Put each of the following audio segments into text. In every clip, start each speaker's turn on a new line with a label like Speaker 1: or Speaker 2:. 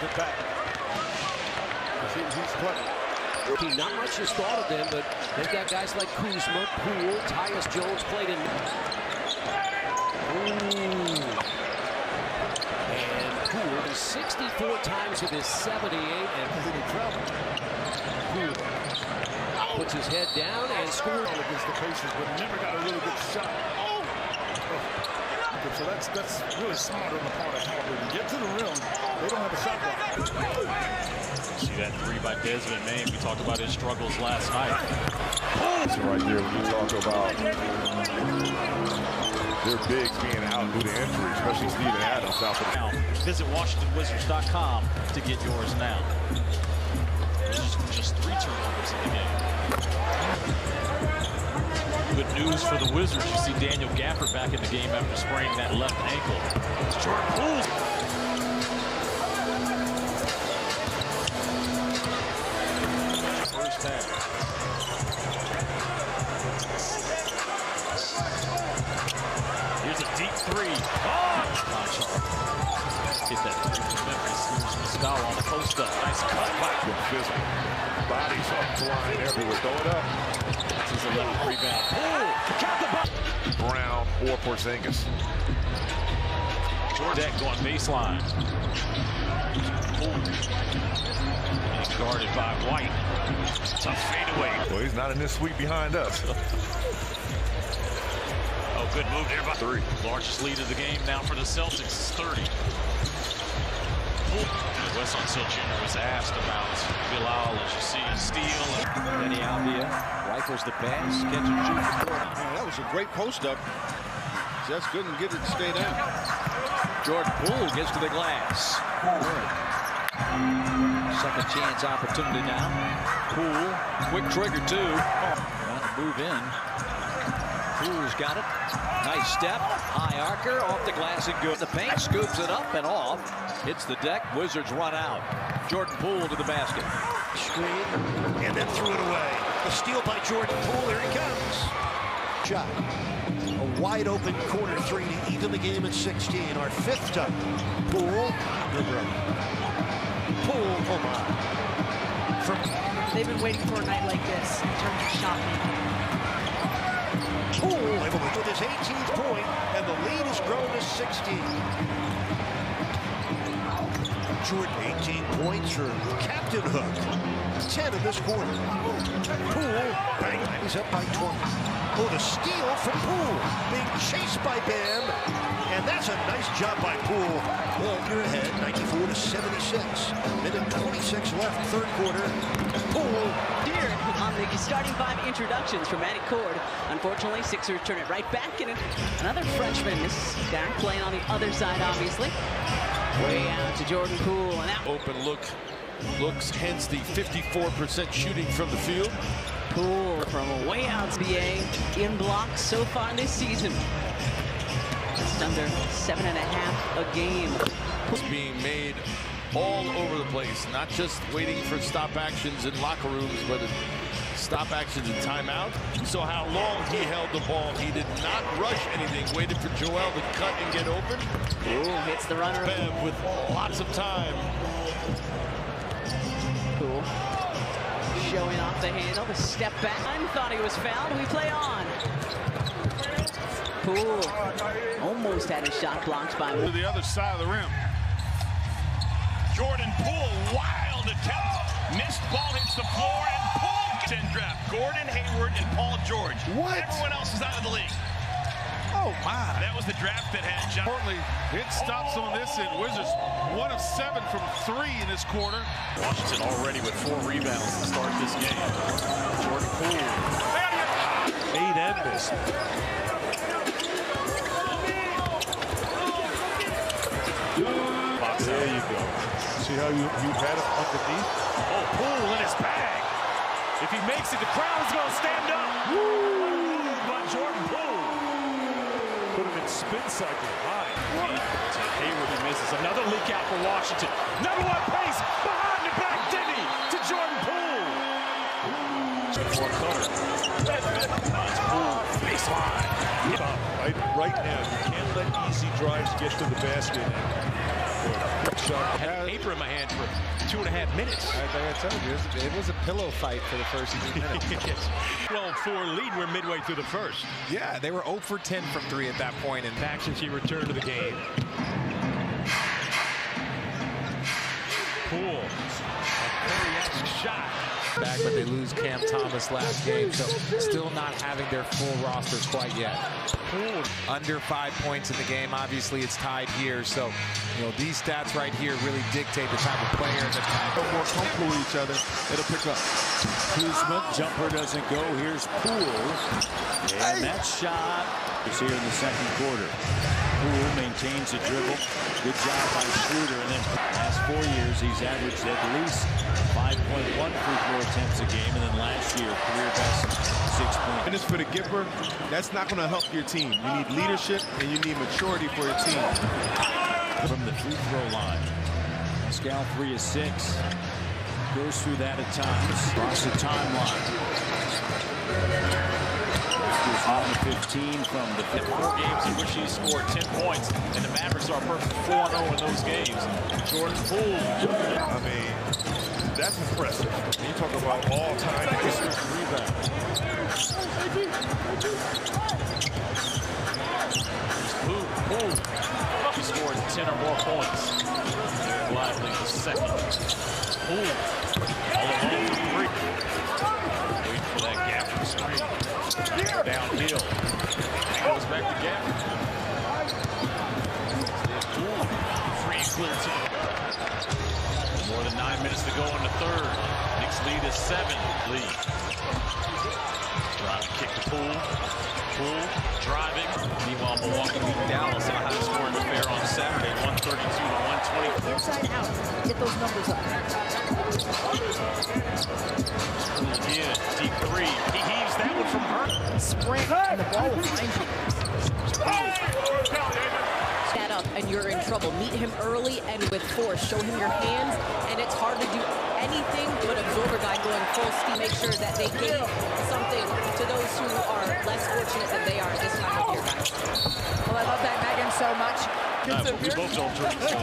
Speaker 1: the back. He's clever.
Speaker 2: Not much is thought of them, but they've got guys like Kuzma, Poole, Tyus Jones played in. And Poole is 64 times with his 78 and pretty trouble. Poole puts his head down and scores
Speaker 1: against the Pacers, but never got a really good shot. So that's really smart on the part of Halliburton. Get to the rim. They don't have a shot block.
Speaker 3: See that three by Desmond Main. We talked about his struggles last night.
Speaker 4: So right there, when you talk about their bigs being out due to injury, especially Steven Adams out for the
Speaker 3: now. Visit WashingtonWizards.com to get yours now. There's just 3 turnovers in the game. Good news for the Wizards. You see Daniel Gafford back in the game after spraining that left ankle. It's Jordan Poole. First half. Here's a deep 3. Oh! Hit that Memphis. Here's Pascal on the post up. Nice cut by
Speaker 4: physical. Bodies are flying everywhere. Throw it up.
Speaker 3: This is 11th rebound. Poole got the ball.
Speaker 4: Brown or Porzingis.
Speaker 3: Deck going baseline. Poole. He's guarded by White. Tough fadeaway.
Speaker 4: Well, he's not in this suite behind us.
Speaker 3: Oh, good move there by 3. Largest lead of the game now for the Celtics is 30. Wes Unseld Jr. was asked about Bilal, as you see, steal.
Speaker 2: Benny Alvia rifles the pass, catch and shoot.
Speaker 1: That was a great post-up. Just couldn't get it to stay down.
Speaker 2: Jordan Poole gets to the glass. Second chance opportunity now. Poole, quick trigger too. Trying to move in. Poole's got it. Nice step. High arcer off the glass and good. The paint scoops it up and off. Hits the deck. Wizards run out. Jordan Poole to the basket.
Speaker 5: Screen and then threw it away. A steal by Jordan Poole. Here he comes. Shot. A wide open corner 3 to even the game at 16. Our 5th time. Poole. Good run. Poole. Oh my.
Speaker 6: They've been waiting for a night like this in terms of shot making.
Speaker 5: Poole able to get his 18th point, and the lead has grown to 16. Jordan, 18 points for Captain Hook. 10 in this quarter. Poole, bang, he's up by 20. Oh, the steal from Poole, being chased by Bam, and that's a nice job by Poole. Well, you're ahead, 94 to 76. Minute 26 left, 3rd quarter. Poole.
Speaker 6: Here on the starting 5 introductions from Matty Cord. Unfortunately, Sixers turn it right back in. Another freshman, this guy playing on the other side, obviously. Way out to Jordan Poole, and that
Speaker 1: open looks, hence the 54% shooting from the field.
Speaker 6: Poole from way out to BA in blocks so far this season. Just under 7.5 a game.
Speaker 1: It's being made all over the place, not just waiting for stop actions in locker rooms, but stop actions in timeout. You saw how long he held the ball. He did not rush anything, waited for Joel to cut and get open.
Speaker 6: Poole hits the runner.
Speaker 1: Bev with lots of time.
Speaker 6: Poole showing off the handle, the step back. Thought he was fouled. We play on. Poole almost had his shot blocked by
Speaker 1: to the other side of the rim.
Speaker 3: Jordan Poole, wild attempt. Missed ball hits the floor, and Poole gets in draft. Gordon Hayward and Paul George.
Speaker 1: What?
Speaker 3: Everyone else is out of the league.
Speaker 1: Oh, my.
Speaker 3: That was the draft that had John.
Speaker 1: Importantly, it stops on this end. Wizards 1 of 7 from 3 in this quarter.
Speaker 3: Washington already with 4 rebounds to start this game. Jordan Poole.
Speaker 1: 8 and missed. There you go. See how you had him underneath?
Speaker 3: Oh, Poole in his bag. If he makes it, the crowd is going to stand up. Woo! By Jordan Poole.
Speaker 1: Put him in spin cycle high.
Speaker 3: To Hayward, he misses. Another leak out for Washington. Number 1 pace behind the back, Denny to Jordan Poole. For Cutter. That's Poole. Baseline.
Speaker 1: Right now, you can't let easy drives get to the basket.
Speaker 3: I had paper in my hand for 2.5 minutes.
Speaker 7: I told you, it was a pillow fight for the first 2 minutes.
Speaker 3: 12-4 lead. We're midway through the first.
Speaker 7: Yeah, they were 0 for 10 from 3 at that point. And
Speaker 3: Back since he returned to the game. Poole. A Curry-esque shot.
Speaker 7: back, but they lose Cam Thomas last game, so still not having their full roster quite yet.
Speaker 3: Poole.
Speaker 7: Under 5 points in the game. Obviously, it's tied here, so these stats right here really dictate the type of player that
Speaker 4: more comfortable with each other. It'll pick up.
Speaker 8: Kuzma, jumper doesn't go. Here's Poole, and that shot is here in the second quarter. Poole maintains a dribble. Good job by Schroeder. And then last 4 years, he's averaged at least 5.1 free throw attempts a game. And then last year, career best 6 points.
Speaker 4: And it's for the giver. That's not going to help your team. You need leadership and you need maturity for your team.
Speaker 8: From the free throw line. Pascal 3 of 6. Goes through that at times. Across the timeline. Is 15 from the
Speaker 3: 4 games in which he scored 10 points, and the Mavericks are perfect 4-0 in those games. Jordan Poole.
Speaker 4: I mean, that's impressive. You talk about all-time district rebound.
Speaker 3: Poole. He scored 10 or more points. Very lively the second. Poole. All alone for 3. Waiting for that gap from screen. Downhill. Goes back to gap. Poole. Free and clear to the... More than 9 minutes to go in the third. Knicks lead is 7. Lead. Drive kick to Poole. Poole driving. Meanwhile, Milwaukee beat Dallas in a high-scoring affair on Saturday, 132-120.
Speaker 9: Inside out. Get those numbers up.
Speaker 3: Again, deep 3. He heaves that one from her.
Speaker 9: Sprint, and the ball will find you. That up, and you're in trouble. Meet him early and with force. Show him your hands, and it's hard to do anything but absorb a guy going full speed. Make sure that they give something to those who are less fortunate than they are at this time of year, guys. Well, I love that, Megan, so much.
Speaker 3: We both don't drink, so.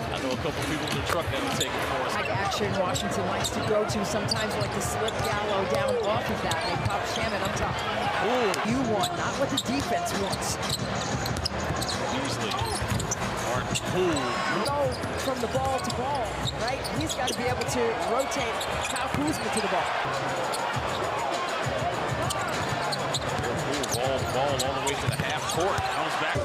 Speaker 3: I know a couple people in the truck that will take it for us.
Speaker 9: Like action Washington likes to go to, sometimes like to slip Gallo down off of that. They pop Shannon up top. Ooh, you want, not what the defense wants.
Speaker 3: Usually, Martin Poole.
Speaker 9: Go from the ball to ball, right? He's got to be able to rotate Kyle Kuzma to the ball.
Speaker 3: Ball all the way to the half court. Comes back.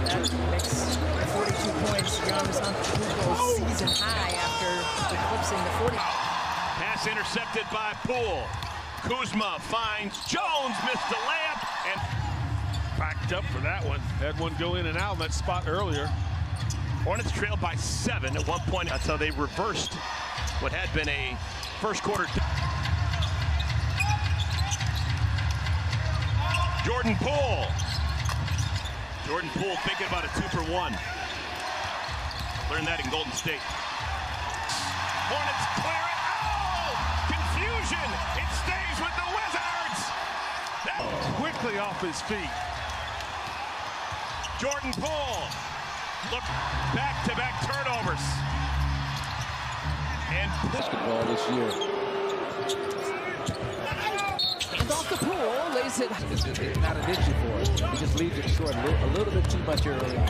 Speaker 9: That makes 42 points. Young's on Poole season high after eclipsing the 40.
Speaker 3: Pass intercepted by Poole. Kuzma finds Jones, missed the layup, and backed up for that one.
Speaker 4: Had one go in and out in that spot earlier.
Speaker 3: Hornets trailed by 7 at one point. That's how they reversed what had been a first quarter. Jordan Poole. Jordan Poole thinking about a 2-for-1. Learned that in Golden State. Hornets clear it. Oh! Confusion. It stays with the Wizards.
Speaker 4: Quickly off his feet.
Speaker 3: Jordan Poole. Look, back-to-back turnovers. And
Speaker 2: Basketball this year.
Speaker 9: And off the Poole, lays it.
Speaker 2: It's not an issue for him. He just leaves it short a little bit too much early on.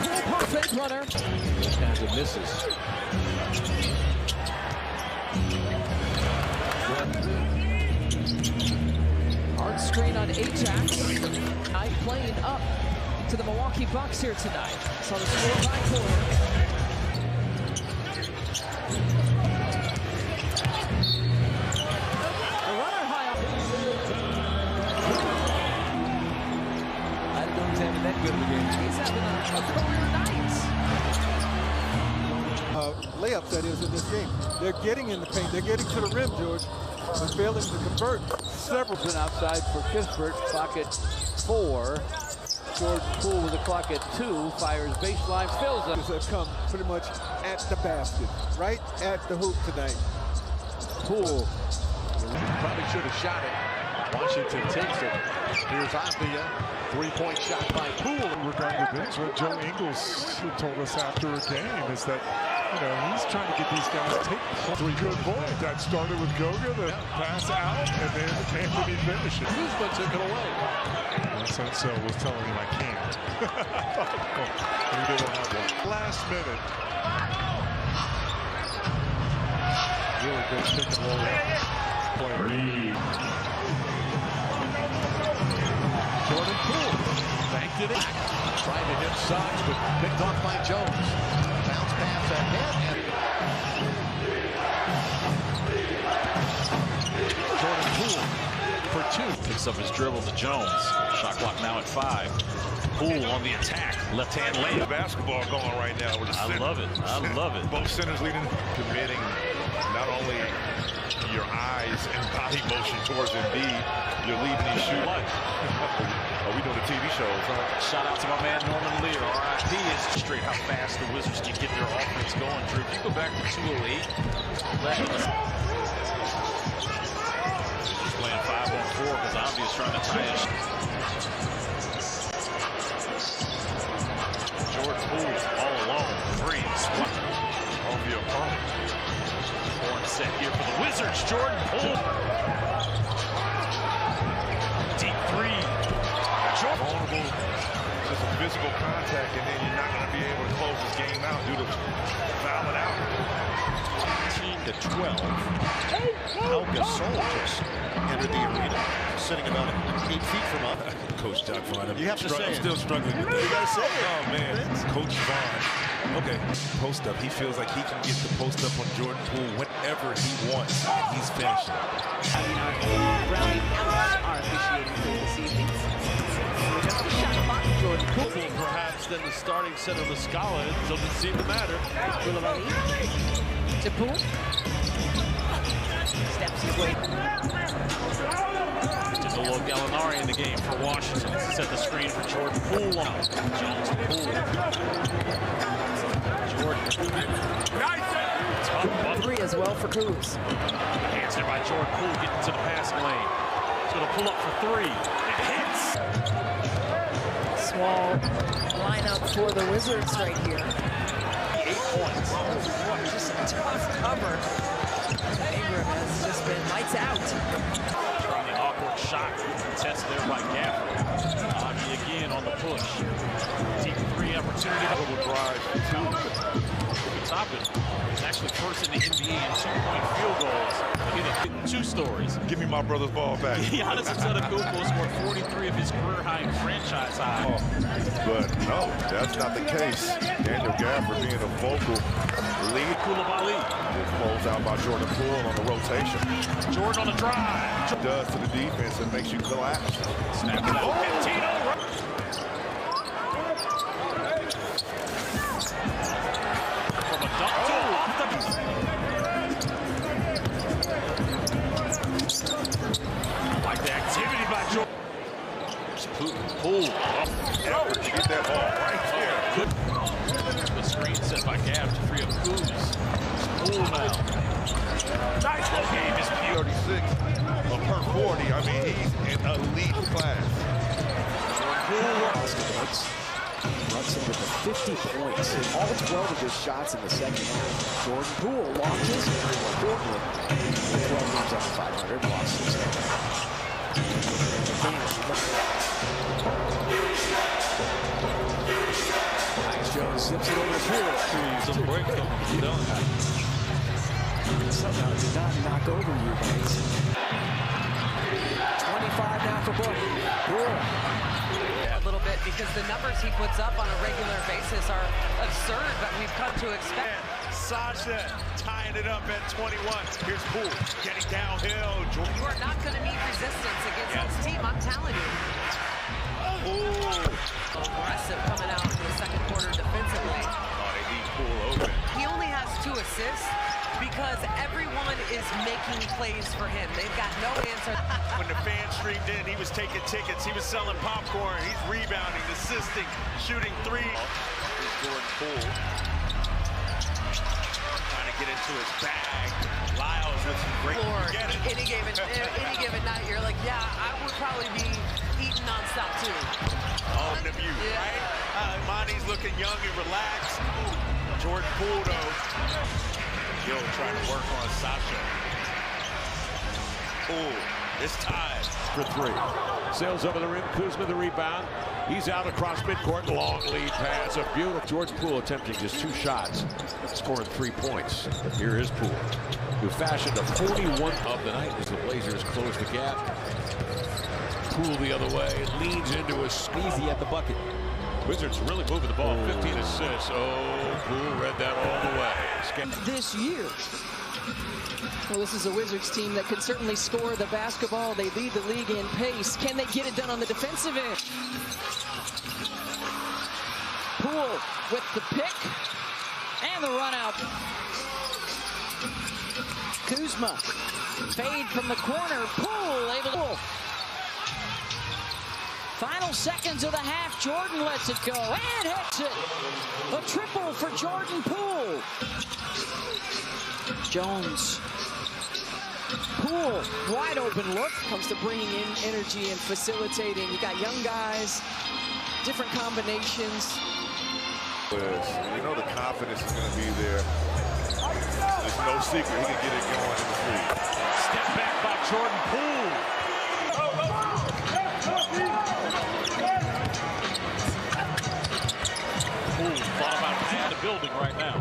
Speaker 9: Poole, perfect runner.
Speaker 2: Those kinds of misses.
Speaker 9: Hard screen on Ajax. I'm playing up to the Milwaukee Bucks here tonight. So the score by quarter.
Speaker 2: That good of a game.
Speaker 9: He's having a career night.
Speaker 10: Layups, that is, in this game. They're getting in the paint. They're getting to the rim, George. They're failing to convert. Several.
Speaker 2: Been outside for Pittsburgh. Clock at 4. Jordan Poole with a clock at 2. Fires baseline. Fills up.
Speaker 10: Have come pretty much at the basket. Right at the hoop tonight.
Speaker 2: Poole.
Speaker 7: probably should have shot it.
Speaker 3: Washington takes it. Here's Avdia. Three-point shot by Poole.
Speaker 4: Regarding the bench, what Joe Ingles told us after a game is that, you know, he's trying to get these guys to take 3 good points. That started with Goga, the pass out, and then Anthony finished it.
Speaker 3: Kuzma took it away.
Speaker 4: So was telling him I can't. He didn't have one. Last minute. Really good pick and roll play.
Speaker 3: Jordan Poole banked it in. Tried to hit Suggs, but picked off by Jones. Bounce pass ahead. Jordan Poole for 2.
Speaker 11: Picks up his dribble to Jones. Shot clock now at 5. Poole on the attack. Left-hand lane.
Speaker 4: The basketball going right now. With the
Speaker 11: I love it. I love it.
Speaker 4: Both centers leading. Committing not only your eyes and body motion towards Embiid, you're leaving these shoot. Oh, we doing the TV shows, huh?
Speaker 11: Shout out to my man Norman Lear. RIP is straight how fast the Wizards can get their offense going. Drew, if you go back to 208, just playing 5-on-4 because Avdia is trying to tie it. Jordan Poole all alone. 3.
Speaker 4: On the opponent.
Speaker 11: Horn set here for the Wizards. Jordan Poole. Deep 3.
Speaker 4: Vulnerable to some physical contact, and then you're not going to be able to close this game out due to fouling out.
Speaker 5: 13-12. Al Gasol just entered the arena, sitting about 8 feet from us.
Speaker 12: Coach Doc Vaughn.
Speaker 5: You have to say
Speaker 12: I'm
Speaker 5: it.
Speaker 12: still struggling with that.
Speaker 5: You got to say it.
Speaker 12: Oh, man. Coach Vaughn. Okay, post up. He feels like he can get the post up on Jordan Poole whenever he wants. He's finishing.
Speaker 6: Brownie Ellis are officiating this evening. Jordan Poole.
Speaker 1: Perhaps than the starting center Muscala. It doesn't seem to matter.
Speaker 6: To Poole. Steps his way.
Speaker 11: Danilo Gallinari in the game for Washington. Set the screen for Jordan Poole. Jones Poole. Jordan. Nice.
Speaker 9: 3 as well for Kuz.
Speaker 11: Hands there by Jordan Poole, getting to the passing lane. He's going to pull up for 3. It hits.
Speaker 9: Small lineup for the Wizards right here.
Speaker 11: 8 points.
Speaker 9: Just a tough cover. Ingram has just been lights out.
Speaker 11: Trying an awkward shot. Contested there by Gafford. Avdia again on the push. Deep 3 opportunity.
Speaker 4: Double drive, 2.
Speaker 11: Toppin is actually first in the NBA in 2-point field goals. Hit 2 stories.
Speaker 4: Give me my brother's ball back.
Speaker 11: Giannis Antetokounmpo scored 43 of his career high and franchise high.
Speaker 4: But no, that's not the case. Daniel Gafford being a vocal lead.
Speaker 11: Koulibaly.
Speaker 4: Closed out by Jordan Poole on the rotation.
Speaker 11: Jordan on the drive.
Speaker 4: It does to the defense and makes you collapse.
Speaker 11: Snap it out. Pintino. Like the activity by Jordan. Poole.
Speaker 4: Effort to get that ball right there.
Speaker 11: The screen set by Gav to free up Kuz. Poole now. Nice low game is
Speaker 4: 36 per 40. I mean, he's in elite class.
Speaker 13: Runs him with the 50 points in all 12 of his shots in the second half. Jordan Poole launches Portland with 12 games up to 500, lost 6. Nice Jones zips it over to Poole.
Speaker 1: Some break done.
Speaker 13: Somehow did not knock over you guys. 25 now for Poole.
Speaker 14: A little bit because the numbers he puts up on a regular basis are absurd, but we've come to expect.
Speaker 3: Sasha tying it up at 21. Here's Poole getting downhill.
Speaker 14: You are not going to meet resistance against this team, I'm telling you. Aggressive coming out in the second quarter defensively.
Speaker 3: They leave Poole open.
Speaker 14: He only has 2 assists because everyone is making plays for him. They've got no answer.
Speaker 3: When the fans streamed in, he was taking tickets. He was selling popcorn. He's rebounding, assisting, shooting 3. Here's Jordan Poole. Trying to
Speaker 11: get into his bag. Lyles with some great
Speaker 14: Any given night, you're like, yeah, I would probably be eating nonstop too.
Speaker 11: On the view, right? Monty's looking young and relaxed. Jordan Poole, though, still trying to work on Sasha. Poole, it's tied
Speaker 3: for three. Sails over the rim. Kuzma the rebound. He's out across midcourt. Long lead pass. A beautiful Jordan Poole attempting just 2 shots, scoring 3 points. Here is Poole, who fashioned a 41 of the night as the Blazers close the gap. Poole the other way, leans into a squeezy at the bucket. Wizards really moving the ball. 15 assists. Oh, Poole read that all the way.
Speaker 15: This year. Well, this is a Wizards team that can certainly score the basketball. They lead the league in pace. Can they get it done on the defensive end? Poole with the pick and the run out. Kuzma fade from the corner. Poole able to. Final seconds of the half. Jordan lets it go and hits it. A triple for Jordan Poole. Jones. Poole, wide open look, comes to bringing in energy and facilitating. You got young guys, different combinations.
Speaker 12: You know the confidence is going to be there. There's no secret he can get it going in the three.
Speaker 11: Step back by Jordan Poole. Poole thought about playing the building right now.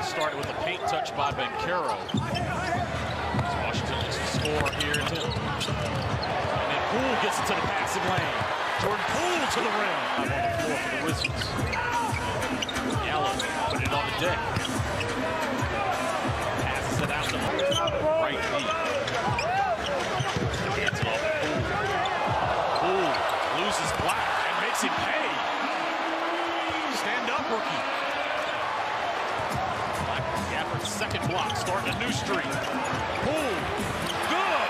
Speaker 11: Started with a paint touch by Bencaro. Washington looks to score here too. And then Poole gets into the passing lane. Jordan Poole to the rim. On the floor for the Wizards. Gallic put it on the deck. Passes it out to right knee. Hands it off to Poole. Poole loses Black and makes him pay. Stand up, rookie. Second block, starting a new streak. Poole, good.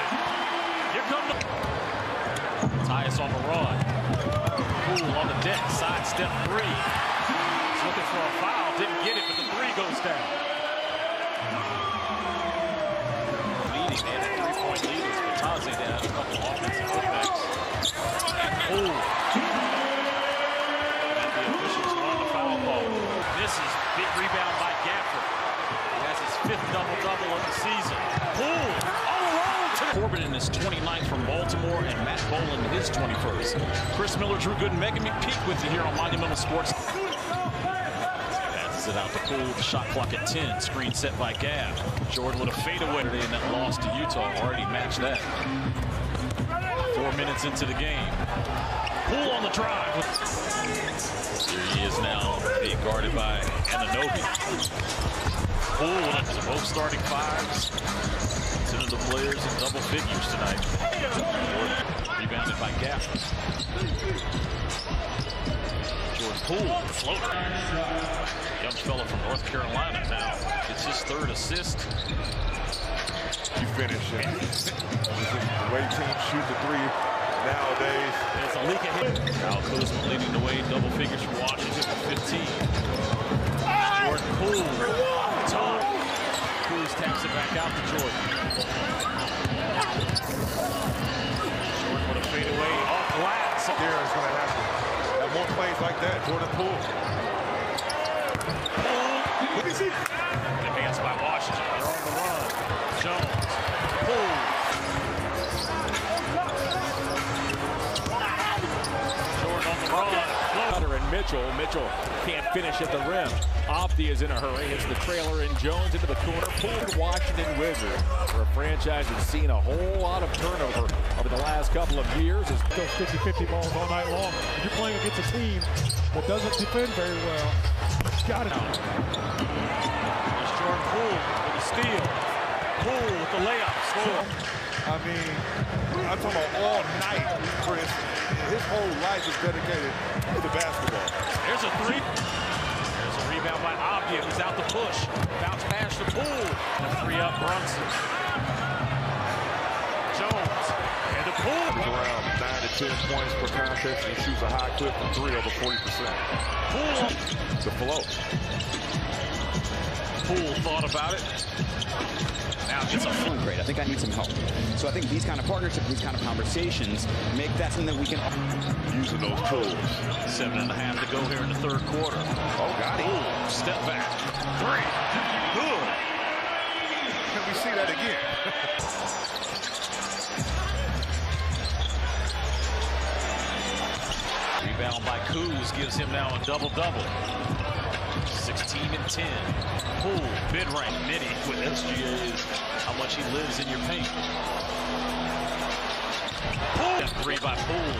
Speaker 11: Here comes the Tyus on the run. Poole on the deck, sidestep 3. He's looking for a foul, didn't get it, but the 3 goes down. Leading, they had a 3-point lead. Tazi had a couple offensive putbacks. Poole. And the officials won the foul call. This is big rebound by Gafford. Has his 5th double-double of the season. Poole on the road to Corbin in his 29th from Baltimore and Matt Boland in his 21st. Chris Miller, Drew Gooden, Megan McPeak with you here on Monumental Sports. Passes it out to Poole. The shot clock at 10. Screen set by Gav. Jordan with a fadeaway in that loss to Utah. Already matched that. 4 minutes into the game. Poole on the drive. Here he is now being guarded by Anunoby. Poole, both starting 5s. 10 of the players in double figures tonight. Rebounded by Gafford. Jordan Poole, floater. Young fella from North Carolina now. It's his 3rd assist.
Speaker 12: You finish it. The way teams shoot the 3 nowadays.
Speaker 11: There's a leak ahead. Kyle Kuzma leading the way, double figures for Washington for 15. Jordan Poole. Cruz taps it back out to Jordan. Jordan with a fadeaway off glass.
Speaker 12: There is going to happen. Have more plays like that, Jordan Poole.
Speaker 11: Poole. Advanced by Washington. They're on the run. Jones. Poole. Jordan on the run.
Speaker 3: And Mitchell can't finish at the rim. Opti is in a hurry, hits the trailer in Jones into the corner. Poole, Washington Wizards, for a franchise that's seen a whole lot of turnover over the last couple of years.
Speaker 10: Those 50-50 balls all night long. You're playing against a team that doesn't defend very well. Got it.
Speaker 11: There's Jordan Poole with a steal. Poole with the layup.
Speaker 12: I mean, I'm talking about all night, Chris. His whole life is dedicated to basketball.
Speaker 11: There's a 3. There's a rebound by Avdia, who's out the push. Bounce pass to Poole. And a 3 up Brunson. Jones. And to
Speaker 3: Poole.
Speaker 4: Around 9 to 10 points per contest, and he shoots a high clip from 3 over 40%.
Speaker 3: Poole.
Speaker 4: The flow.
Speaker 11: Poole thought about it. Now gets a full.
Speaker 16: Great. I think I need some help. So I think these kind of partnerships, these kind of conversations make that something that we can
Speaker 4: using those tools.
Speaker 11: 7.5 to go here in the third quarter.
Speaker 4: Oh, got it.
Speaker 11: Step back. 3. Good.
Speaker 4: Can we see that again?
Speaker 11: Rebound by Kuz gives him now a double-double. 16 and 10. Poole, mid-range, Nitty with SGA is how much he lives in your paint. Poole. 3 by Poole.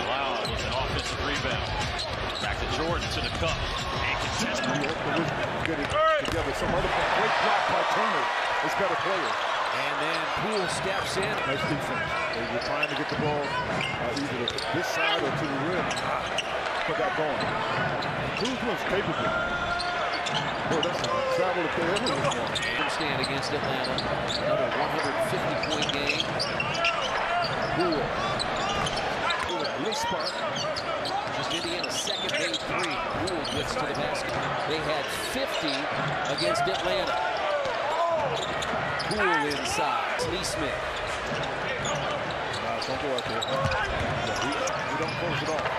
Speaker 11: Wow, with an offensive rebound. Back to Jordan to the cup. And contested.
Speaker 4: Good together. Some other great block by Turner. It's better player.
Speaker 2: And then Poole steps in.
Speaker 4: Nice defense. They're trying to get the ball either to this side or to the rim. Put that going. Kuzma's capable. Boy, that's a travel if they ever want.
Speaker 2: Stand against Atlanta. Another 150-point game.
Speaker 4: Poole. Little spot.
Speaker 2: Just Indiana's second made 3. Poole gets to the basket. They had 50 against Atlanta. Poole inside. Neesmith.
Speaker 4: Don't go out there. We don't close it off.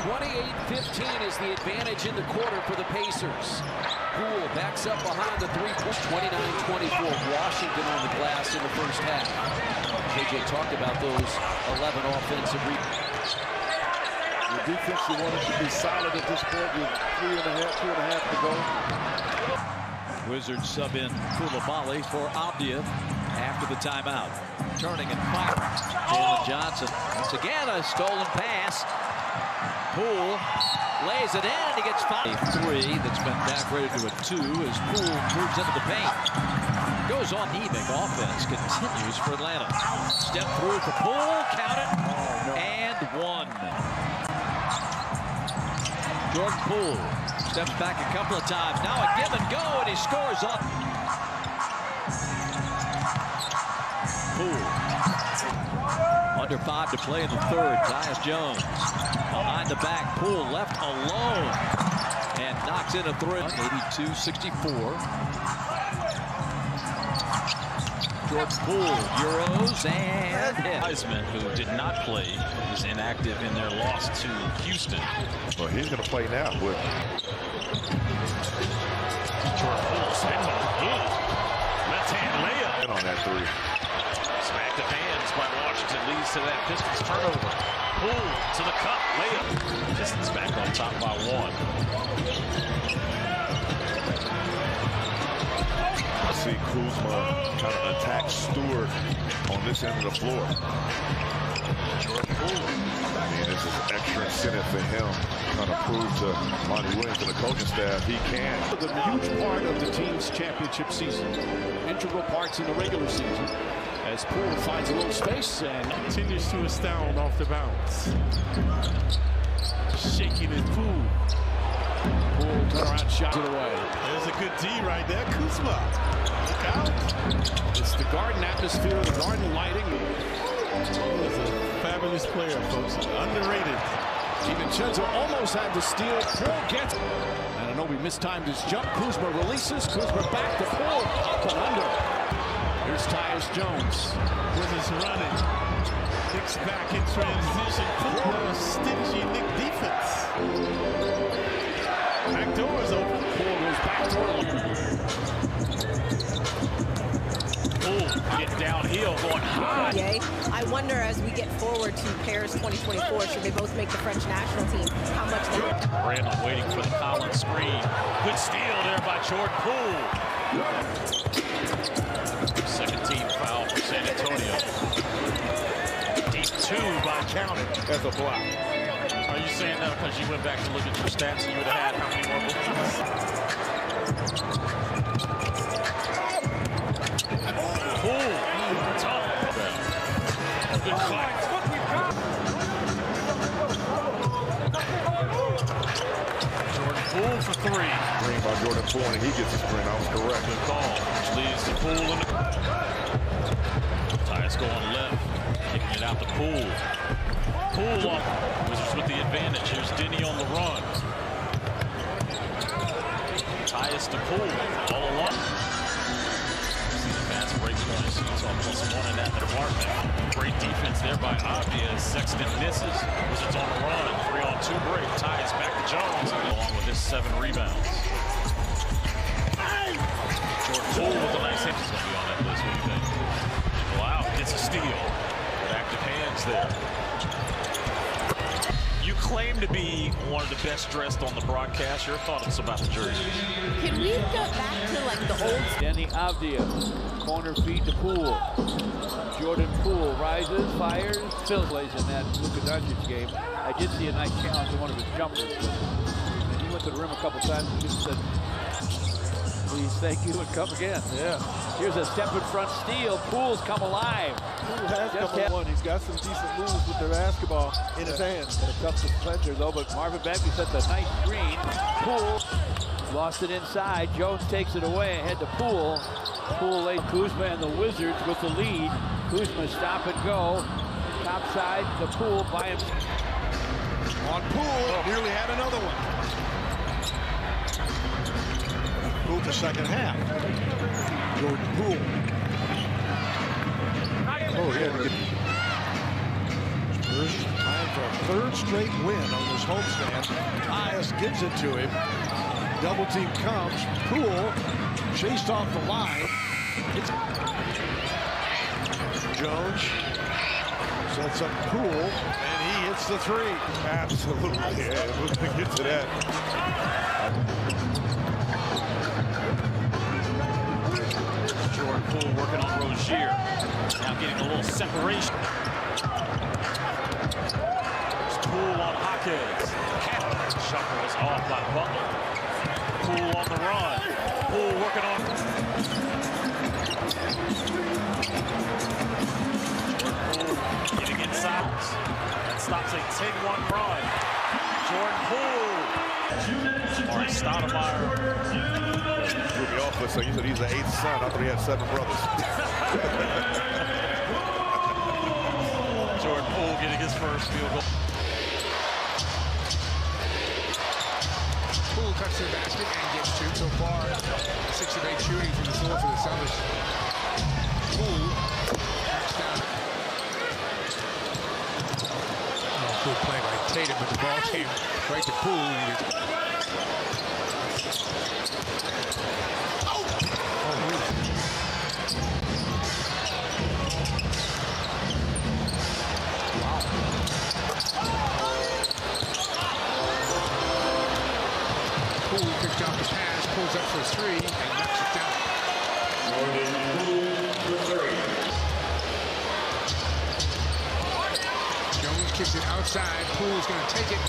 Speaker 2: 28-15 is the advantage in the quarter for the Pacers. Poole backs up behind the 3-point. 29-24. Washington on the glass in the first half. JJ talked about those 11 offensive rebounds.
Speaker 4: The defense, you want it to be solid at this point with 2.5 to go.
Speaker 2: Wizards sub in Koulibaly for Abdia after the timeout. Turning and firing. Jalen Johnson. Once again, a stolen pass. Poole lays it in, and he gets fouled. A 3 that's been downgraded to a 2 as Poole moves into the paint. Goes on anemic offense, continues for Atlanta. Step through for Poole, count it, and 1. Jordan Poole steps back a couple of times. Now a give and go, and he scores up. Poole. Under 5 to play in the third. Tyus Jones behind the back. Poole left alone and knocks in a 3. 82-64. Jordan Poole, Euros, and hit.
Speaker 11: Heisman, who did not play, was inactive in their loss to Houston.
Speaker 4: Well, he's going to play now.
Speaker 11: Jordan Poole, spin move. Left hand layup.
Speaker 4: On that 3.
Speaker 11: Smacked of hands by Washington leads to that Pistons turnover. Poole to the cup, layup. Pistons back on top by 1.
Speaker 4: I see Kuzma kind of attack Stewart on this end of the floor.
Speaker 11: Jordan Poole.
Speaker 4: I mean, this is extra incentive for him trying to prove to Monty Williams and the coaching staff he can.
Speaker 17: A huge part of the team's championship season. Integral parts in the regular season. As Poole finds a little space and
Speaker 10: continues to astound off the bounce. Shaking his Poole.
Speaker 17: Poole turnaround shot it away.
Speaker 10: There's a good D right there. Kuzma. Look out.
Speaker 17: It's the Garden atmosphere, the Garden lighting.
Speaker 10: He's a fabulous player, folks. Underrated.
Speaker 17: DiVincenzo almost had the steal. Poole gets it. And I know we mistimed his jump. Kuzma releases. Kuzma back to Poole. Up and under. Here's Tyus Jones.
Speaker 10: Wizards running. Knicks back in transition. Poole, stingy Knick defense. Back door is open.
Speaker 17: Poole goes back door.
Speaker 11: Poole get downhill, going high.
Speaker 9: I wonder as we get forward to Paris 2024, should they both make the French national team, how much that...
Speaker 11: Brandon waiting for the Collins screen. Good steal there by Jordan Poole. Second team foul for San Antonio. Deep 2 by County.
Speaker 4: That's a block.
Speaker 11: Are you saying that because you went back to look at your stats and you would have had how many more points? Poole. Tough. Good fight. Jordan Poole for 3.
Speaker 4: Green by Jordan Poole, and he gets his screen. I was correct.
Speaker 11: Good call, which leads to Poole in the... Pass going left. Kicking it out to Poole. Poole off. Wizards with the advantage. Here's Denny on the run. Tyus to Poole. All along. See the fast break points. It's all +1 in that department. Great defense there by Avdia. Sexton misses. Wizards on the run. 3-on-2 break. Tyus back to Jones. Along with his 7 rebounds. Jordan Poole with a nice hit. He's going to be on that list. What do you think? Wow, gets a steal. With active hands there. You claim to be one of the best dressed on the broadcast. Your thoughts about the jersey?
Speaker 9: Can we go back to like the old?
Speaker 2: Denny Avdia, corner feed to Poole. Jordan Poole rises, fires. Phil plays in that Luka Doncic game. I did see a nice challenge on one of his jumpers. And he went to the rim a couple times and just said, please, thank you, and come again.
Speaker 10: Yeah.
Speaker 2: Here's a step in front steal. Poole's come alive.
Speaker 10: Poole has come on. He's got some decent moves with the basketball in his hands.
Speaker 2: A tough defender, though, but Marvin Bagley sets a nice screen. Poole lost it inside. Jones takes it away ahead to Poole. Poole laid Kuzma and the Wizards with the lead. Kuzma stop and go. Top side to Poole by him.
Speaker 5: On Poole, nearly had another one. Poole to second half. Jordan Poole. Oh, yeah. Spurs trying for a 3rd straight win on this homestand. Tyus gives it to him. Double team comes. Poole chased off the line. Jones sets up Poole, and he hits the 3.
Speaker 12: Absolutely. Yeah, we're going to get to that.
Speaker 11: Jordan Poole working on Rozier. Now getting a little separation. It's Poole on Hawkins. Shuffle is off by Butler. Poole on the run. Poole working on. Jordan Poole getting inside. That stops a 10-1 run. Jordan Poole. All right, Stoudemire.
Speaker 12: Threw me off with, so you said he's the 8th son. I thought he had 7 brothers.
Speaker 11: Jordan Poole getting his first field goal.
Speaker 18: Poole cuts to the basket and gets 2 so far. 6 of 8 shooting from the floor for the Celtics. Poole backs down. Oh, good play by Tatum, but the ball came right to Poole. And Poole picked up the pass, pulls up for 3, and knocks it down. Jones kicks it outside. Poole's going to take it.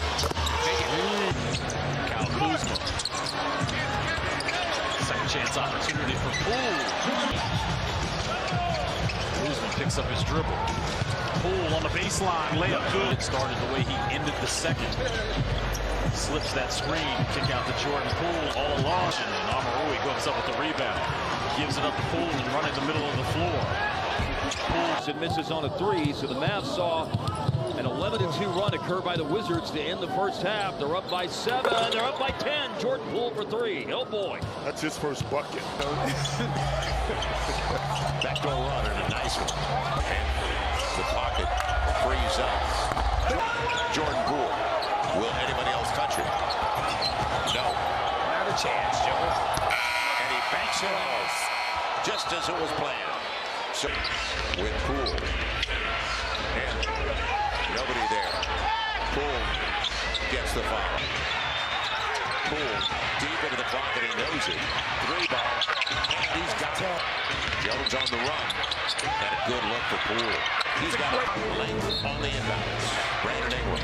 Speaker 11: Kyle Kuzma. Second chance opportunity for Poole. Kuzma picks up his dribble. Poole on the baseline, layup good. It started the way he ended the second. Slips that screen, kick out to Jordan Poole all along. And Amarui goes up with the rebound. Gives it up to Poole and running the middle of the floor.
Speaker 2: Poole misses on a 3, so the Mavs saw an 11-2 run occur by the Wizards to end the first half. They're up by 7, they're up by 10. Jordan Poole for 3. Oh boy.
Speaker 12: That's his first bucket.
Speaker 5: Backdoor runner, and a nice one. The pocket frees up. Jordan Poole. Will anybody else touch it? No. Not a chance, Joe. And he banks it off, just as it was planned. So, with Poole. And nobody there. Poole gets the foul. Poole deep into the clock, and he knows it. 3 ball. And he's got it. Jones on the run. And a good look for Poole. He's got a length on the inbounds. Brandon Ingram.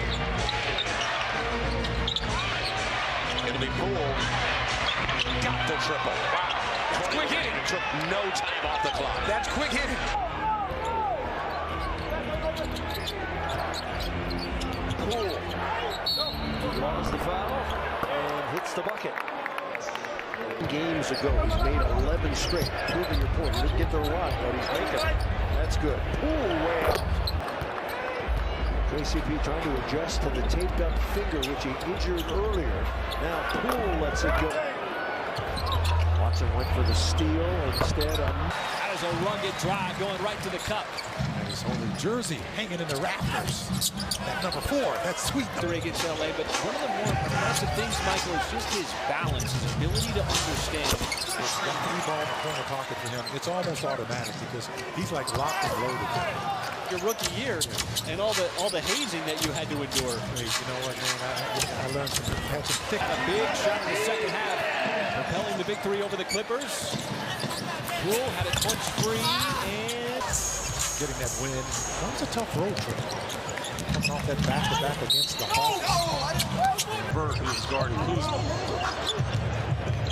Speaker 5: It'll be Poole. Got the triple. Wow. Quick hitting. Took no time off the clock.
Speaker 18: That's quick hitting.
Speaker 13: Poole draws the foul and hits the bucket. games ago. He's made 11 straight, proving your point. He didn't get there a lot, but he's making it. That's good. Poole way out. KCP trying to adjust to the taped up finger, which he injured earlier. Now Poole lets it go. Watson went for the steal instead.
Speaker 2: That is a rugged drive going right to the cup.
Speaker 12: And his only jersey hanging in the rafters. That number 4, that's sweet.
Speaker 2: Against LA, but one of the more impressive things, Michael, is just his balance, his ability to understand.
Speaker 12: There's one free ball in the corner pocket for him. It's almost automatic because he's like locked and loaded.
Speaker 2: Your rookie year and all the hazing that you had to endure.
Speaker 12: Hey, you know what, man? I learned had some thick.
Speaker 2: A big shot in the second half, propelling the victory over the Clippers. Poole had a clutch free and
Speaker 12: getting that win. That was a tough road trip. Coming off that back-to-back against the Hawks.
Speaker 11: Bird, who's guarding Kuzma.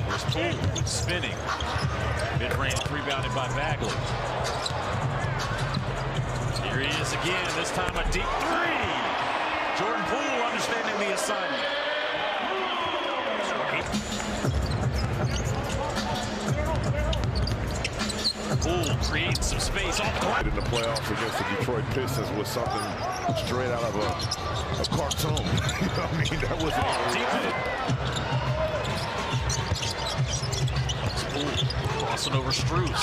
Speaker 11: There's Poole spinning. Mid-range rebounded by Bagley. Here he is again, this time a deep 3. Jordan Poole understanding the assignment. Poole creates some space off the line.
Speaker 19: In the playoffs against the Detroit Pistons was something straight out of a cartoon. You know what I mean? That wasn't
Speaker 11: Poole crossing over Strus.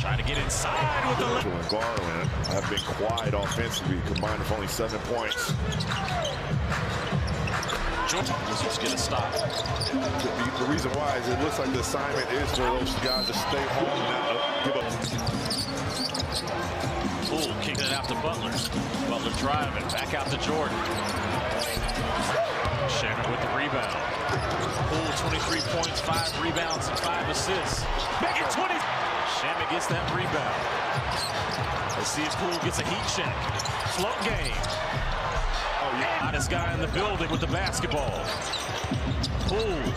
Speaker 11: Trying to get inside with the
Speaker 19: and Garland have been quiet offensively, combined with only 7 points.
Speaker 11: Let's get a stop.
Speaker 19: The reason why is it looks like the assignment is for those guys to stay home and not give up.
Speaker 11: Poole kicking it out to Butler. Butler driving, back out to Jordan. Shannon with the rebound. Poole 23 points, 5 rebounds, and 5 assists. Make it 20. Shannon gets that rebound. Let's see if Poole gets a heat check. Float game. Hottest guy in the building with the basketball. Poole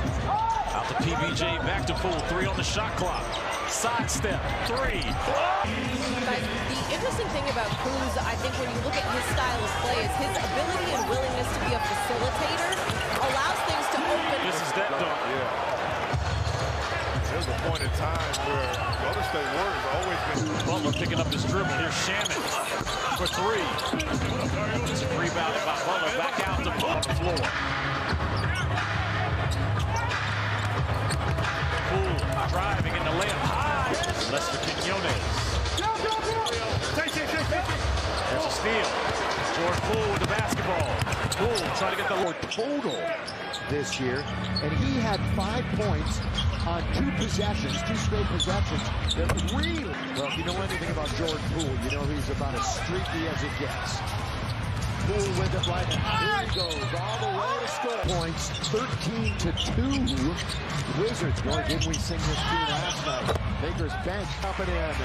Speaker 11: out to PBJ, back to Poole. 3 on the shot clock. Sidestep, 3.
Speaker 9: The interesting thing about Cruz, I think when you look at his style of play, is his ability and willingness to be a facilitator allows things to open.
Speaker 11: This is that dunk.
Speaker 19: Yeah. There's a point in time where Golden State Warriors always been.
Speaker 11: Butler picking up his dribble. Here's Shannon for 3. It's rebounded by Butler. Back out to Poole on the floor. Poole driving in the layup high. Lester Quinones. There's a steal. Jordan Poole with the basketball. Poole trying to get the
Speaker 17: total this year, and he had 5 points on 2 possessions, 2 straight possessions. That really, well, if you know anything about Jordan Poole, you know he's about as streaky as it gets. Poole with it right now. Here he goes all the way to score. Points, 13-2. Wizards. Boy, didn't we sing this tune last night? Baker's bench coming in.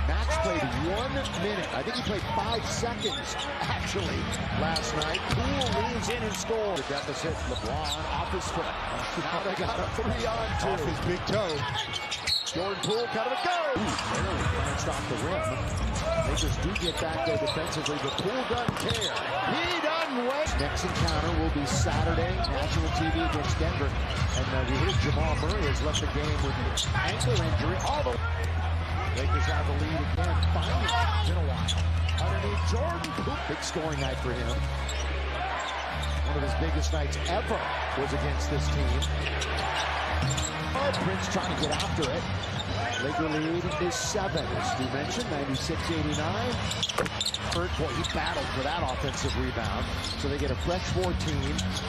Speaker 17: Max played 1 minute. I think he played 5 seconds, actually, last night. Poole leans in and scores. The deficit, LeBron off his foot. Now they got a 3-on-2. Off his big toe. Jordan Poole kind of a go. Barely glanced off the rim. Lakers do get back there defensively, but Poole doesn't care. He doesn't wait. Next encounter will be Saturday, national TV against Denver. And we hear Jamal Murray has left the game with an ankle injury. All the Lakers have the lead again. Finally, it's been a while. Underneath Jordan Poole. Big scoring night for him. One of his biggest nights ever was against this team. Prince trying to get after it. Laker lead is 7, as Stu mentioned, 96-89. Boy, he battled for that offensive rebound. So they get a fresh 14.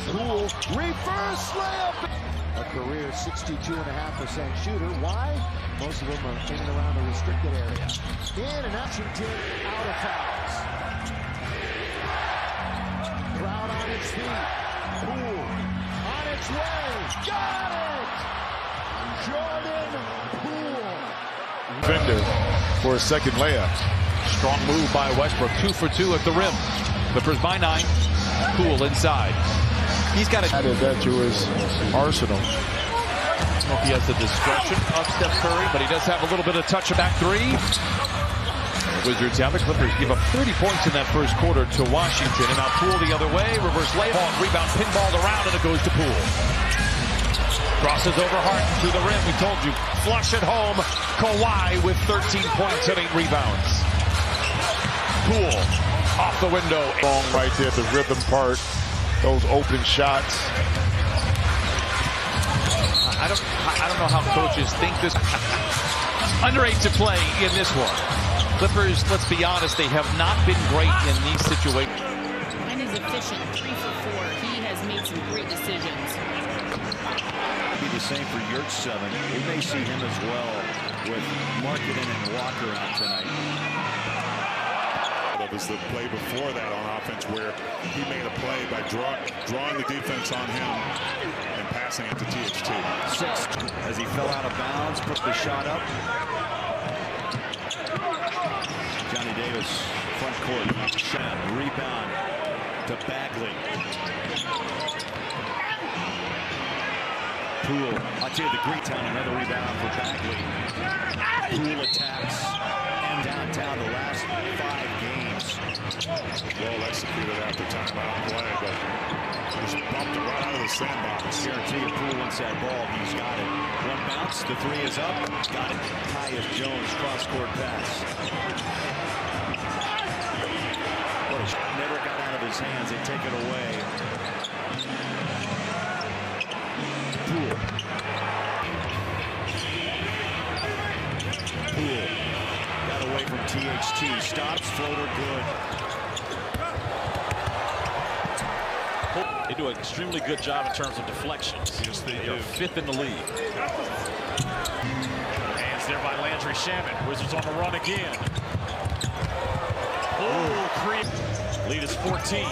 Speaker 17: Poole, reverse layup. A career 62.5% shooter. Why? Most of them are in and around the restricted area. In and Washington out of fouls. Crowd on its feet. Poole on its way. Got it! Jordan Poole.
Speaker 20: Defender for a second layup. Strong move by Westbrook. 2 for 2 at the rim. Clippers by 9. Poole inside. He's got to add that to his arsenal. I don't know if he has the discretion of Steph Curry, but he does have a little bit of touch of back 3. The Wizards have the Clippers give up 30 points in that first quarter to Washington. And now Poole the other way. Reverse layup. Rebound pinballed around, and it goes to Poole. Crosses over Harden to the rim. We told you. Flush at home. Kawhi with 13 points and 8 rebounds. Poole off the window.
Speaker 4: Long right there, the rhythm part. Those open shots.
Speaker 20: I don't know how coaches think this. Under 8 to play in this one. Clippers, let's be honest, they have not been great in these situations.
Speaker 21: And he's efficient, 3 for 4. He has made some great decisions.
Speaker 8: Be the same for Yurtseven. We may see him as well with Markkanen and Walker out tonight.
Speaker 4: That was the play before that on offense where he made a play by drawing the defense on him and passing it to TH2.
Speaker 8: 6 as he fell out of bounds, put the shot up. Johnny Davis, front court, shot, rebound to Bagley. Poole, I'll tell you the Greektown, another rebound for Bagley. Poole attacks and downtown the last 5 games.
Speaker 4: Well executed after timeout play, but just bumped it right out of the sandbox.
Speaker 8: Guarantee you Poole wants that ball. He's got it. One bounce, the 3 is up. Got it. Tyus Jones, cross-court pass. Never got out of his hands. They take it away. Poole. Poole got away from THT. Stops, floater, good.
Speaker 11: They do an extremely good job in terms of deflections.
Speaker 4: Yes, they
Speaker 11: are 5th in the league. Hands there by Landry Shamet. Wizards on the run again. Oh, creep. Lead is 14.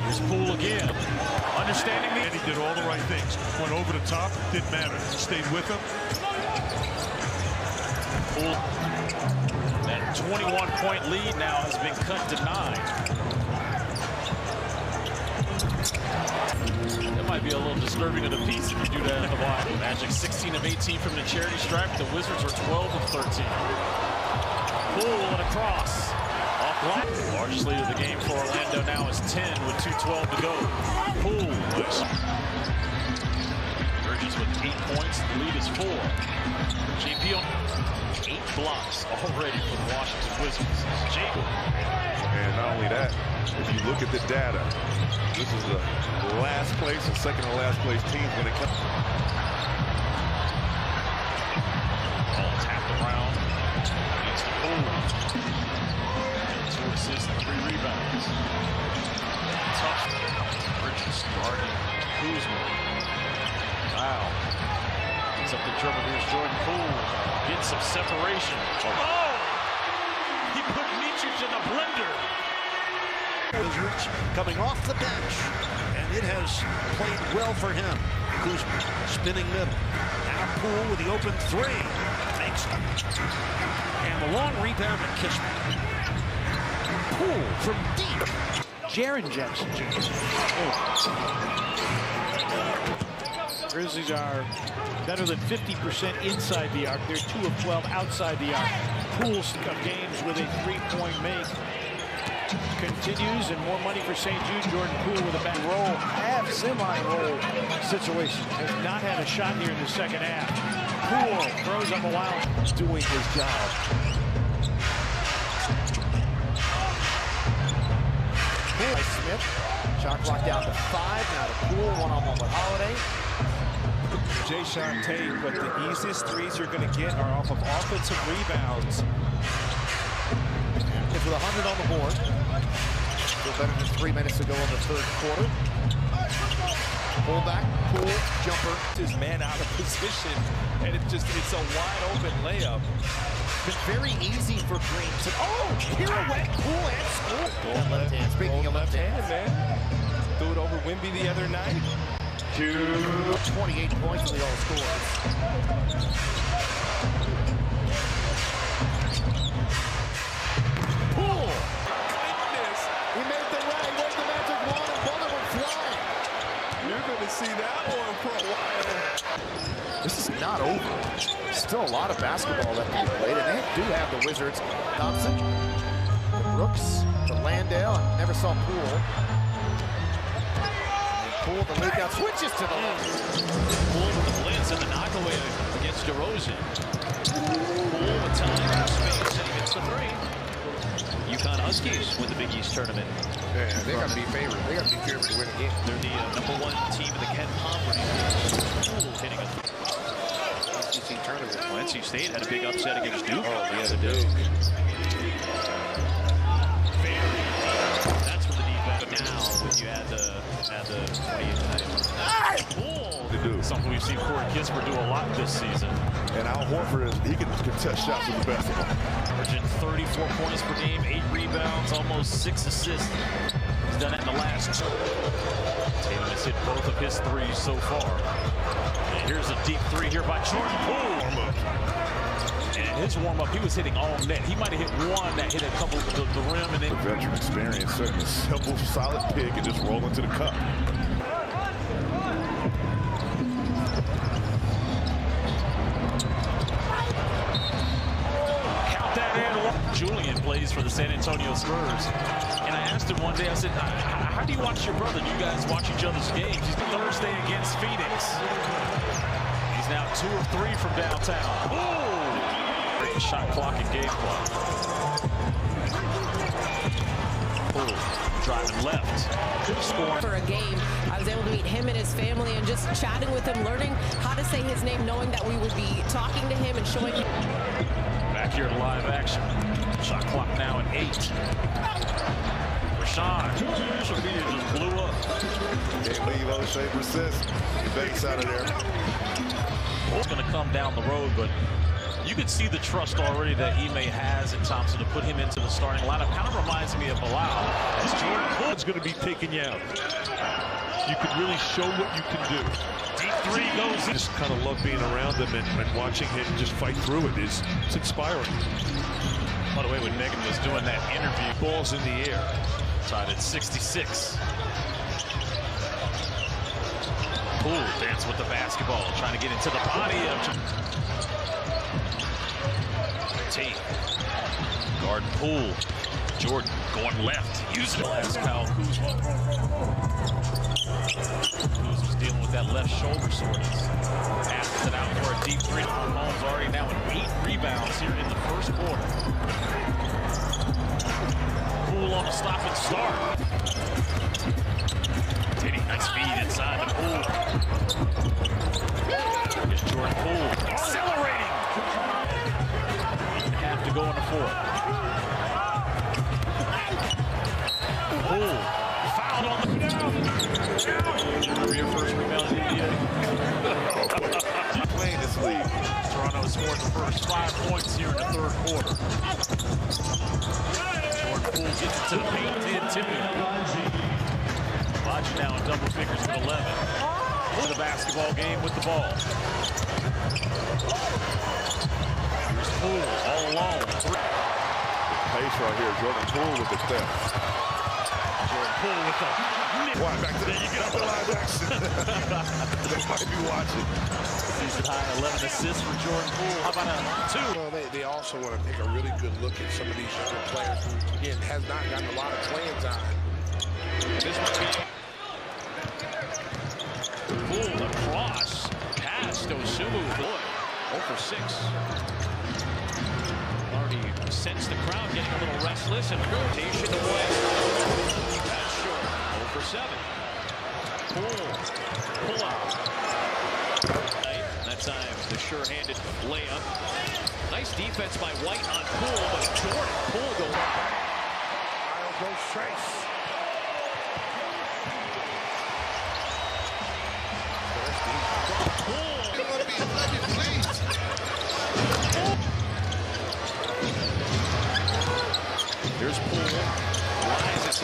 Speaker 11: Here's Poole again. Understanding me.
Speaker 4: And he did all the right things. Went over the top, didn't matter. Stayed with him.
Speaker 11: Poole. That 21-point lead now has been cut to 9. That might be a little disturbing to the piece if you do that in the wide. Magic 16 of 18 from the charity stripe. The Wizards are 12 of 13. Poole and across. Off block. Largest lead of the game for Orlando now is 10 with 2:12 to go. Poole. Bridges with 8 points. The lead is 4. JP on 8 blocks already for the Washington Wizards. JP.
Speaker 19: And not only that, if you look at the data, this is the last place and second to last place teams when it comes.
Speaker 11: Ball tapped around. It's to Poole. 2 assists and 3 rebounds. Tough. Bridges guarding Kuzma. Wow. It's up the dribble. Here's Jordan Poole. Getting some separation. Oh! He put Mičić in the blender.
Speaker 5: Wizards coming off the bench, and it has played well for him. Kuzma spinning middle. Now Poole with the open 3. Makes it. And the long rebound to Kishman. Poole from deep.
Speaker 10: Jaren Jackson Jr. Grizzlies are better than 50% inside the arc. They're 2 of 12 outside the arc. Poole's of games with a 3-point make. Continues, and more money for St. Jude. Jordan Poole with a back roll, half semi-roll situation. Has not had a shot here in the second half. Poole throws up a wild. He's doing his job.
Speaker 13: By Smith. Shot clock down to 5. Now to Poole, one-on-one with Holiday.
Speaker 12: Jayshawn Tate, but the easiest threes you're going to get are off of offensive rebounds.
Speaker 13: With 100 on the board. Still better than 3 minutes to go in the 3rd quarter. Pull back, Poole, jumper.
Speaker 12: His man out of position, and it's a wide open layup.
Speaker 13: Been very easy for Green to, pirouette, Poole and score. Left hand, speaking of left hand,
Speaker 12: man. Threw it over Wemby the other night.
Speaker 13: 28 points in the all-scores. Poole!
Speaker 12: Goodness!
Speaker 13: He made the right, where's the magic wand, and bullet went flying.
Speaker 12: You're going to see that one for a while.
Speaker 13: This is not over. Still a lot of basketball left to be played, and they do have the Wizards. Thompson, the Brooks, the Landale, I never saw Poole.
Speaker 10: Poole, the leak out, switches to the left.
Speaker 11: Poole with the blitz and the knockaway against DeRozan. Poole with time and space, and he gets the three. UConn Huskies win the Big East tournament.
Speaker 18: Yeah, they got to be favored. They got to be favored to win again.
Speaker 11: They're the #1 team in the Ken Pom rankings. Poole hitting a
Speaker 10: SEC tournament.
Speaker 11: well, NC State had a big upset against Duke.
Speaker 10: Oh, yeah, they do.
Speaker 11: That's from the defense. But now, when you add the 28
Speaker 19: To do.
Speaker 11: something we've seen Corey Kispert do a lot this season.
Speaker 19: And Al Horford, he can contest shots with the best of them.
Speaker 11: Averaging 34 points per game, 8 rebounds, almost 6 assists. He's done it in the last 2. Tatum has hit both of his threes so far. And here's a deep 3 here by Jordan Poole. And in his warm-up, he was hitting all net. He might have hit one that hit a couple of the rim. And then
Speaker 19: The veteran experience, setting a simple, solid pick and just roll into the cup.
Speaker 11: Julian plays for the San Antonio Spurs. And I asked him one day, I said, how do you watch your brother? Do you guys watch each other's games? He's Thursday against Phoenix. He's now 2 of 3 from downtown. Ooh! Great shot clock and game clock. Poole driving left. Scoring.
Speaker 9: For a game, I was able to meet him and his family and just chatting with him, learning how to say his name, knowing that we would be talking to him and showing him.
Speaker 11: Back here to live action. Shot clock now at 8. Rashawn. Social media just blew up.
Speaker 19: Can't leave O'Shea persist. The bank's out of there.
Speaker 11: It's going to come down the road, but you can see the trust already that Ime has in Thompson to put him into the starting lineup. Kind of reminds me of Bilal.
Speaker 7: This Jordan Poole's going to be taking you out. You can really show what you can do.
Speaker 11: Deep 3 goes in.
Speaker 7: Just kind of love being around him and watching him just fight through it. It's inspiring.
Speaker 11: By the way, when Megan was doing that interview,
Speaker 7: Ball's in the air.
Speaker 11: tied at 66. Poole dance with the basketball, trying to get into the body of Tate. Guard Poole. Jordan going left, using it. Last Kyle Kuzma. Kuzma's dealing with that left shoulder soreness. Passes it out for a deep 3. Holmes already now with 8 rebounds here in the first quarter. Poole on a stop and start. Teddy, nice feed inside the Poole. Here's Jordan Poole accelerating. Have to go in the 4th. Poole fouled on the career first rebound in the NBA.
Speaker 19: Playing this league.
Speaker 11: Toronto scored the first 5 points here in the 3rd quarter. Jordan Poole gets it to the paint to Antonio. Lodge now in double figures with 11. For the basketball game with the ball. Here's Poole all alone.
Speaker 19: Pace right here. Jordan Poole with the theft.
Speaker 11: Jordan Poole with the
Speaker 19: back to there you go. Live action. They might be watching.
Speaker 11: Season high 11 assists for Jordan Poole. How about a 2?
Speaker 18: Well, they also want to take a really good look at some of these younger players who, again, has not gotten a lot of playing time.
Speaker 11: This one. Poole across. Pass to Osumu. Boy, 0 for 6. Already sensed the crowd getting a little restless and rotation away. That's short. 0 for 7. Poole. Pull up. That time, the sure-handed layup. Nice defense by White on Poole, but Jordan Poole goes up.
Speaker 18: I'll go Trace.
Speaker 11: Here's Poole. Rises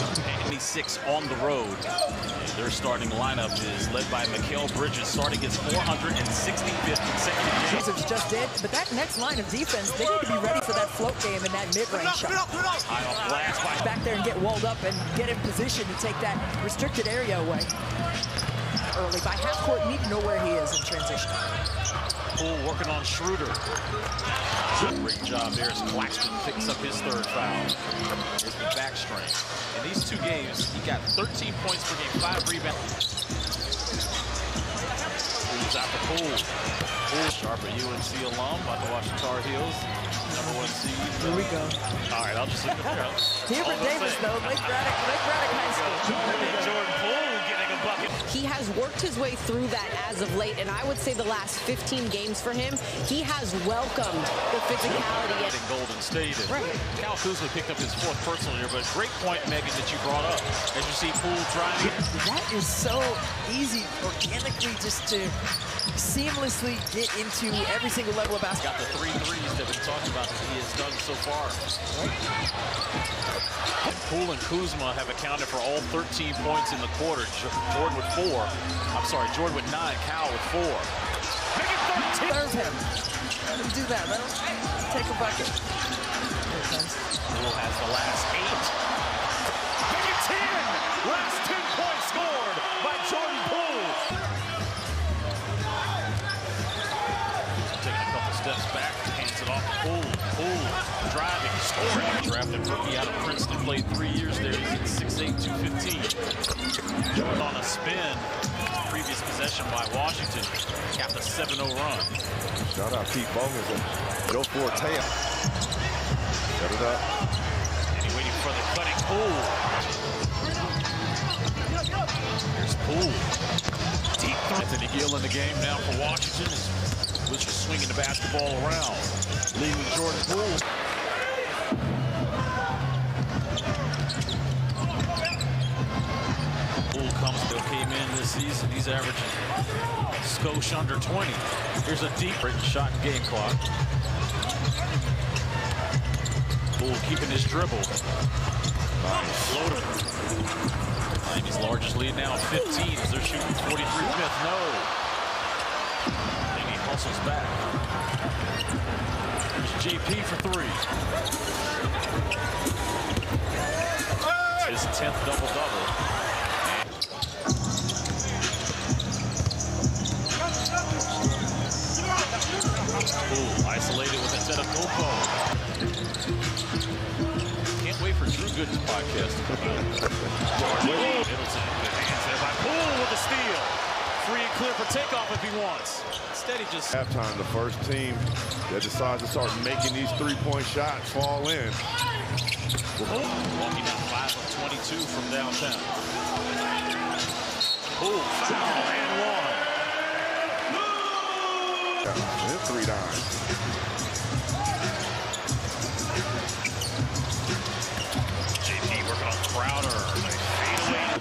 Speaker 11: 86 on the road. Their starting lineup is led by Mikal Bridges, starting his 465th consecutive game.
Speaker 22: Wizards just did, but that next line of defense, they need to be ready for that float game and that mid-range shot.
Speaker 11: High off glass by
Speaker 22: back there and get walled up and get in position to take that restricted area away. Early by half court, need to know where he is in transition.
Speaker 11: Poole working on Schroeder. Great job there as Claxton picks up his 3rd foul. Here's the back strain. In these 2 games, he got 13 points per game, 5 rebounds. Poole. Sharp, a UNC alum, about to watch the Tar Heels. #1 seed.
Speaker 22: Here we go.
Speaker 11: All right, I'll just leave it there.
Speaker 22: Hubert Davis, though, Lake Braddock High School.
Speaker 11: Jordan Poole getting a bucket.
Speaker 9: He has worked his way through that as of late, and I would say the last 15 games for him, he has welcomed the physicality.
Speaker 11: In Golden State, and Cal Kuzma picked up his 4th personal here, but great point, Megan, that you brought up. As you see Poole driving.
Speaker 22: That is so easy, organically, just to seamlessly get into every single level of basketball.
Speaker 11: Got the 3 threes that we've talked about that he has done so far. Poole and Kuzma have accounted for all 13 points in the quarter. Jordan with 4. I'm sorry, Jordan with 9. Cal with 4.
Speaker 22: Make it 13. Serve him. Let him do that. Let him take a bucket.
Speaker 11: Poole has the last 8. Make it 10. Last 10 points scored by Jordan Poole. Taking a couple steps back, hands it off to Poole. Poole driving, scoring. Drafted rookie out of Princeton, played 3 years there. He's at 6'8", 215. On a spin, previous possession by Washington, capped a 7-0 run.
Speaker 19: Shout out Pete Bowman and go for a tail. Set it up.
Speaker 11: And he waiting for the cutting Poole. Here's Poole. Deep throw. Anthony Gill in the game now for Washington. Was just swinging the basketball around. Leaving Jordan Poole. Poole came in this season. He's averaging skosh under 20. Here's a deep shot and game clock. Poole keeping his dribble. Floater. Miami's largest lead now, 15, as they're shooting 43. Smith, no. And he hustles back. Here's JP for 3. His 10th double-double. Poole isolated with a set of Popo. Can't wait for Drew Gooden's podcast to come out. Middleton, good hands there by Poole with a steal. Free and clear for takeoff if he wants. Instead, he just...
Speaker 19: Halftime, the first team that decides to start making these 3-point shots fall in.
Speaker 11: Walking down 5 of 22 from downtown. Poole, foul and 1.
Speaker 19: And 3 dimes.
Speaker 11: Crowder,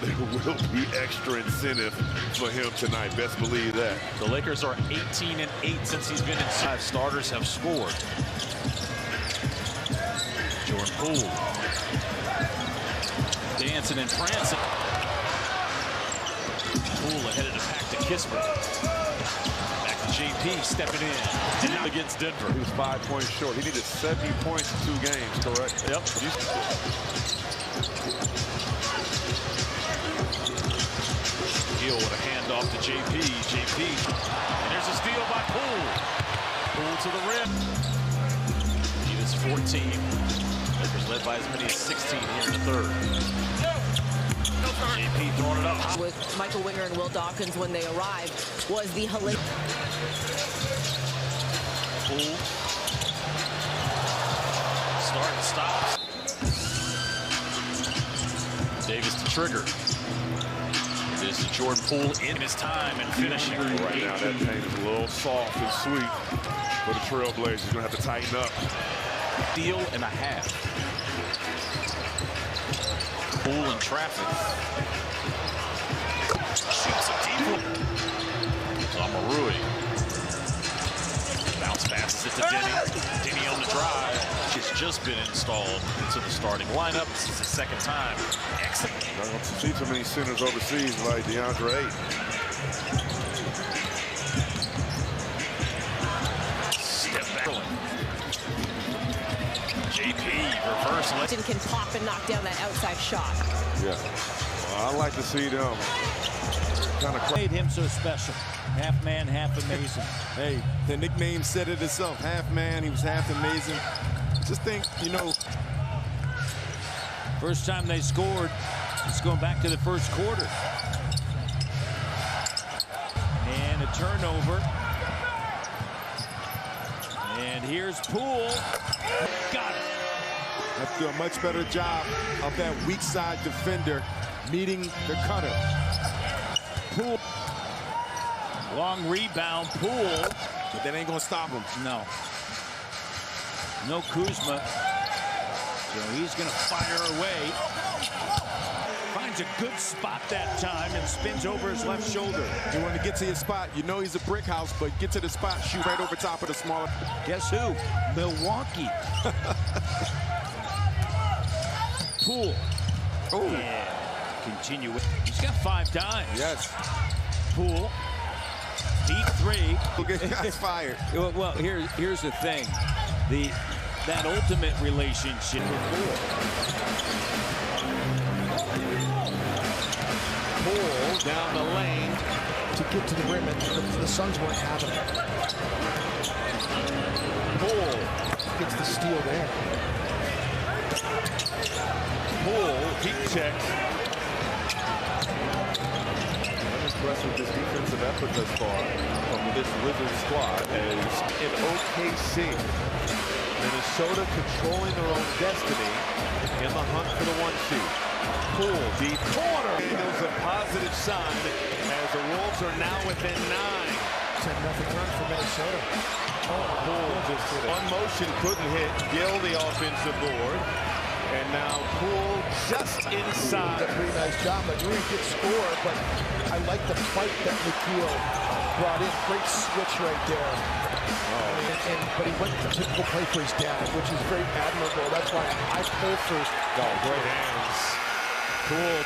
Speaker 19: there will be extra incentive for him tonight. Best believe that.
Speaker 11: The Lakers are 18-8 since he's been in. 5 starters have scored. Jordan Poole dancing and prancing. Poole ahead of the pack to Kisper. Back to JP stepping in. And now against Denver.
Speaker 19: He was 5 points short. He needed 70 points in 2 games, correct?
Speaker 11: Yep. Gill with a handoff to JP. JP. And there's a steal by Poole. Poole to the rim. He is 14. Lakers led by as many as 16 here in the 3rd. JP throwing it up.
Speaker 9: With Michael Winger and Will Dawkins when they arrived was the hilarious.
Speaker 11: Poole. Start and stops. Davis to trigger. This is Jordan Poole in his time and finishing.
Speaker 19: Right now, that paint is a little soft and sweet for the Trailblazers. He's going to have to tighten up.
Speaker 11: Steal and a half. Poole in traffic. Shoots a deep one. Zamarui. Bounce passes it to Denny. Denny on the drive. He's just been installed into the starting lineup. This is the 2nd time. Excellent.
Speaker 19: Not going to see too many centers overseas like DeAndre Ayton.
Speaker 11: Step back. JP reverse.
Speaker 9: Can pop and knock down that outside shot.
Speaker 19: Yeah. Well, I like to see them kind of
Speaker 10: made him so special. Half man, half amazing.
Speaker 1: Hey, the nickname said it itself. Half man, he was half amazing. Just think, you know.
Speaker 10: First time they scored, it's going back to the 1st quarter. And a
Speaker 8: turnover. And here's Poole. Got it.
Speaker 1: Have to do a much better job of that weak side defender meeting the cutter.
Speaker 8: Poole. Long rebound, Poole.
Speaker 1: But that ain't gonna stop him.
Speaker 8: No. No Kuzma. So he's gonna fire away. Finds a good spot that time and spins over his left shoulder.
Speaker 1: You want to get to your spot. You know he's a brick house, but get to the spot, shoot right over top of the smaller.
Speaker 8: Guess who? Milwaukee. Poole.
Speaker 1: Oh.
Speaker 8: Yeah. Continue. He's got 5 dimes.
Speaker 1: Yes.
Speaker 8: Poole. Deep three.
Speaker 1: That's fired.
Speaker 8: Well, here's the thing. That ultimate relationship with
Speaker 10: Poole down the lane to get to the rim, and the Suns weren't having it. Poole gets the steal there.
Speaker 7: Poole, deep check.
Speaker 19: I'm impressed with this defensive effort thus far from this Wizards squad. As in OKC, Minnesota controlling their own destiny in the hunt for the 1 seed. Poole, deep corner. There's a positive sign as the Wolves are now within 9.
Speaker 10: 10-0 run for Minnesota.
Speaker 19: Poole just hit one motion, couldn't hit. Gill the offensive board. And now Poole just inside.
Speaker 10: Did a pretty nice job. A really good score, but I like the fight that McGill brought in. Great switch right there. But he went to typical play for his dad, which is very admirable. That's why I pull for.
Speaker 19: Oh, great hands. Poole.